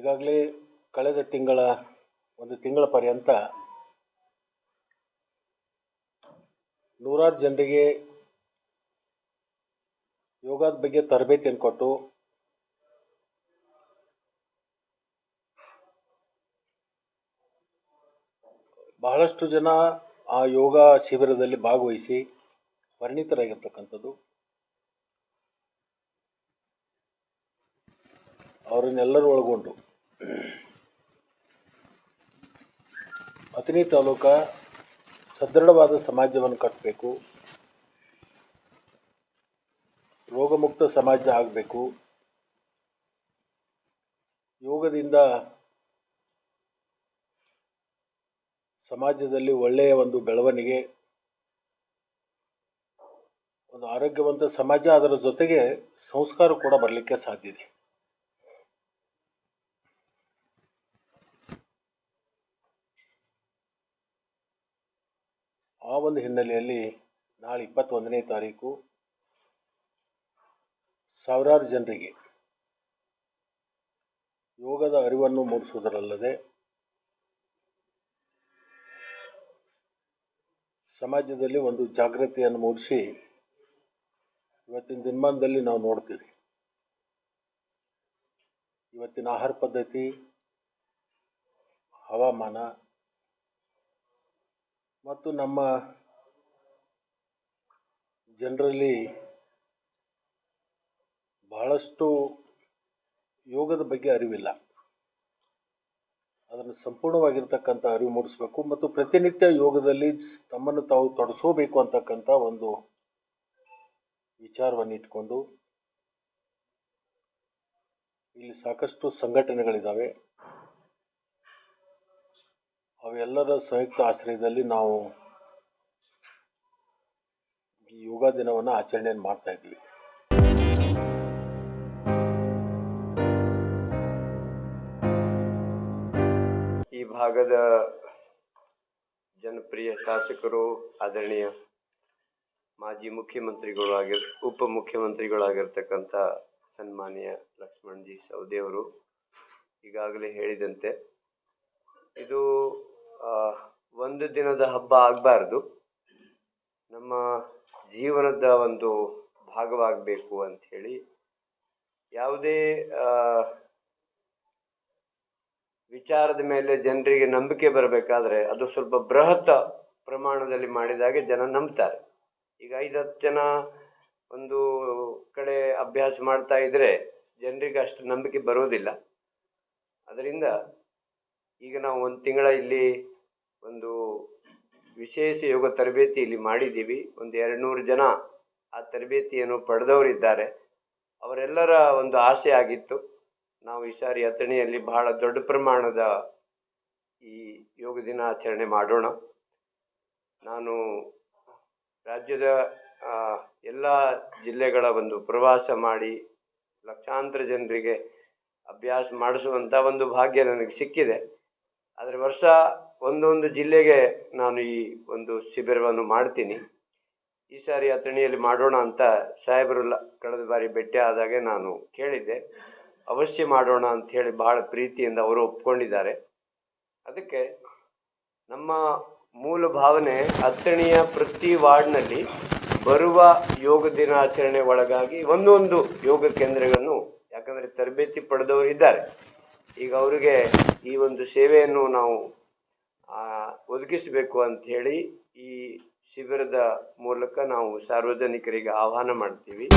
ಈಗಾಗಲೇ ಕಳೆದ ಒಂದು ತಿಂಗಳ ಪರ್ಯಂತ ನೂರಾರು ಜನರಿಗೆ ಯೋಗದ ಬಗ್ಗೆ ತರಬೇತಿಯನ್ನು ಕೊಟ್ಟು ಬಹಳಷ್ಟು ಜನ ಆ ಯೋಗ ಶಿಬಿರದಲ್ಲಿ ಭಾಗವಹಿಸಿ ಪರಿಣಿತರಾಗಿರ್ತಕ್ಕಂಥದ್ದು. ಅವರನ್ನೆಲ್ಲರೂ ಒಳಗೊಂಡು ಅಥಣಿ ತಾಲೂಕು ಸದೃಢವಾದ ಸಮಾಜವನ್ನು ಕಟ್ಟಬೇಕು, ರೋಗಮುಕ್ತ ಸಮಾಜ ಆಗಬೇಕು, ಯೋಗದಿಂದ ಸಮಾಜದಲ್ಲಿ ಒಳ್ಳೆಯ ಒಂದು ಬೆಳವಣಿಗೆ, ಒಂದು ಆರೋಗ್ಯವಂತ ಸಮಾಜ, ಅದರ ಜೊತೆಗೆ ಸಂಸ್ಕಾರ ಕೂಡ ಬರಲಿಕ್ಕೆ ಸಾಧ್ಯ ಇದೆ. ಆ ಒಂದು ಹಿನ್ನೆಲೆಯಲ್ಲಿ ನಾಳೆ 21ನೇ ತಾರೀಕು ಸಾವಿರಾರು ಜನರಿಗೆ ಯೋಗದ ಅರಿವನ್ನು ಮೂಡಿಸುವುದರಲ್ಲದೆ ಸಮಾಜದಲ್ಲಿ ಒಂದು ಜಾಗೃತಿಯನ್ನು ಮೂಡಿಸಿ ಇವತ್ತಿನ ದಿನಮಾನದಲ್ಲಿ ನಾವು ನೋಡ್ತೀವಿ. ಇವತ್ತಿನ ಆಹಾರ ಪದ್ಧತಿ, ಹವಾಮಾನ ಮತ್ತು ನಮ್ಮ ಜನರಲ್ಲಿ ಬಹಳಷ್ಟು ಯೋಗದ ಬಗ್ಗೆ ಅರಿವಿಲ್ಲ. ಅದನ್ನು ಸಂಪೂರ್ಣವಾಗಿರ್ತಕ್ಕಂಥ ಅರಿವು ಮೂಡಿಸಬೇಕು ಮತ್ತು ಪ್ರತಿನಿತ್ಯ ಯೋಗದಲ್ಲಿ ತಮ್ಮನ್ನು ತಾವು ತೊಡಗಿಸೋಬೇಕು ಅಂತಕ್ಕಂಥ ಒಂದು ವಿಚಾರವನ್ನು ಇಟ್ಕೊಂಡು ಇಲ್ಲಿ ಸಾಕಷ್ಟು ಸಂಘಟನೆಗಳಿದ್ದಾವೆ. ಅವೆಲ್ಲರ ಸಂಯುಕ್ತ ಆಶ್ರಯದಲ್ಲಿ ನಾವು ಈ ಯೋಗ ದಿನವನ್ನು ಆಚರಣೆಯನ್ನು ಮಾಡ್ತಾ ಇದ್ದೀವಿ. ಈ ಭಾಗದ ಜನಪ್ರಿಯ ಶಾಸಕರು, ಆದರಣೀಯ ಮಾಜಿ ಮುಖ್ಯಮಂತ್ರಿಗಳು ಉಪಮುಖ್ಯಮಂತ್ರಿಗಳಾಗಿರ್ತಕ್ಕಂಥ ಸನ್ಮಾನ್ಯ ಲಕ್ಷ್ಮಣಜಿ ಸವದಿ ಅವರು ಈಗಾಗಲೇ ಹೇಳಿದಂತೆ ಇದು ಒಂದು ದಿನದ ಹಬ್ಬ ಆಗಬಾರ್ದು, ನಮ್ಮ ಜೀವನದ ಒಂದು ಭಾಗವಾಗಬೇಕು ಅಂಥೇಳಿ ಯಾವುದೇ ವಿಚಾರದ ಮೇಲೆ ಜನರಿಗೆ ನಂಬಿಕೆ ಬರಬೇಕಾದ್ರೆ ಅದು ಸ್ವಲ್ಪ ಬೃಹತ್ ಪ್ರಮಾಣದಲ್ಲಿ ಮಾಡಿದಾಗೆ ಜನ ನಂಬ್ತಾರೆ. ಈಗ 5-10 ಜನ ಒಂದು ಕಡೆ ಅಭ್ಯಾಸ ಮಾಡ್ತಾ ಇದ್ರೆ ಜನರಿಗೆ ಅಷ್ಟು ನಂಬಿಕೆ ಬರೋದಿಲ್ಲ. ಅದರಿಂದ ಈಗ ನಾವು ಒಂದು ತಿಂಗಳ ಇಲ್ಲಿ ಒಂದು ವಿಶೇಷ ಯೋಗ ತರಬೇತಿ ಇಲ್ಲಿ ಮಾಡಿದ್ದೀವಿ. ಒಂದು 200 ಜನ ಆ ತರಬೇತಿಯನ್ನು ಪಡೆದವರಿದ್ದಾರೆ. ಅವರೆಲ್ಲರ ಒಂದು ಆಸೆ ಆಗಿತ್ತು, ನಾವು ಈ ಸಾರಿ ಅಥಣಿಯಲ್ಲಿ ಬಹಳ ದೊಡ್ಡ ಪ್ರಮಾಣದ ಈ ಯೋಗ ದಿನ ಆಚರಣೆ ಮಾಡೋಣ. ನಾನು ರಾಜ್ಯದ ಎಲ್ಲ ಜಿಲ್ಲೆಗಳ ಒಂದು ಪ್ರವಾಸ ಮಾಡಿ ಲಕ್ಷಾಂತರ ಜನರಿಗೆ ಅಭ್ಯಾಸ ಮಾಡಿಸುವಂಥ ಒಂದು ಭಾಗ್ಯ ನನಗೆ ಸಿಕ್ಕಿದೆ. ಆದರೆ ವರ್ಷ ಒಂದೊಂದು ಜಿಲ್ಲೆಗೆ ನಾನು ಈ ಒಂದು ಶಿಬಿರವನ್ನು ಮಾಡ್ತೀನಿ. ಈ ಸಾರಿ ಅಥಣಿಯಲ್ಲಿ ಮಾಡೋಣ ಅಂತ ಸಾಹೇಬರು ಕಳೆದ ಬಾರಿ ಭೇಟಿ ಆದಾಗೆ ನಾನು ಕೇಳಿದ್ದೆ, ಅವಶ್ಯ ಮಾಡೋಣ ಅಂಥೇಳಿ ಭಾಳ ಪ್ರೀತಿಯಿಂದ ಅವರು ಒಪ್ಕೊಂಡಿದ್ದಾರೆ. ಅದಕ್ಕೆ ನಮ್ಮ ಮೂಲ ಭಾವನೆ ಅಥಣಿಯ ಪ್ರತಿ ವಾರ್ಡ್ನಲ್ಲಿ ಬರುವ ಯೋಗ ದಿನಾಚರಣೆ ಒಳಗಾಗಿ ಒಂದೊಂದು ಯೋಗ ಕೇಂದ್ರಗಳನ್ನು, ಯಾಕಂದರೆ ತರಬೇತಿ ಪಡೆದವರು ಇದ್ದಾರೆ, ಈಗ ಅವರಿಗೆ ಈ ಒಂದು ಸೇವೆಯನ್ನು ನಾವು ಒದಗಿಸಬೇಕು ಅಂಥೇಳಿ ಈ ಶಿಬಿರದ ಮೂಲಕ ನಾವು ಸಾರ್ವಜನಿಕರಿಗೆ ಆಹ್ವಾನ ಮಾಡ್ತೀವಿ.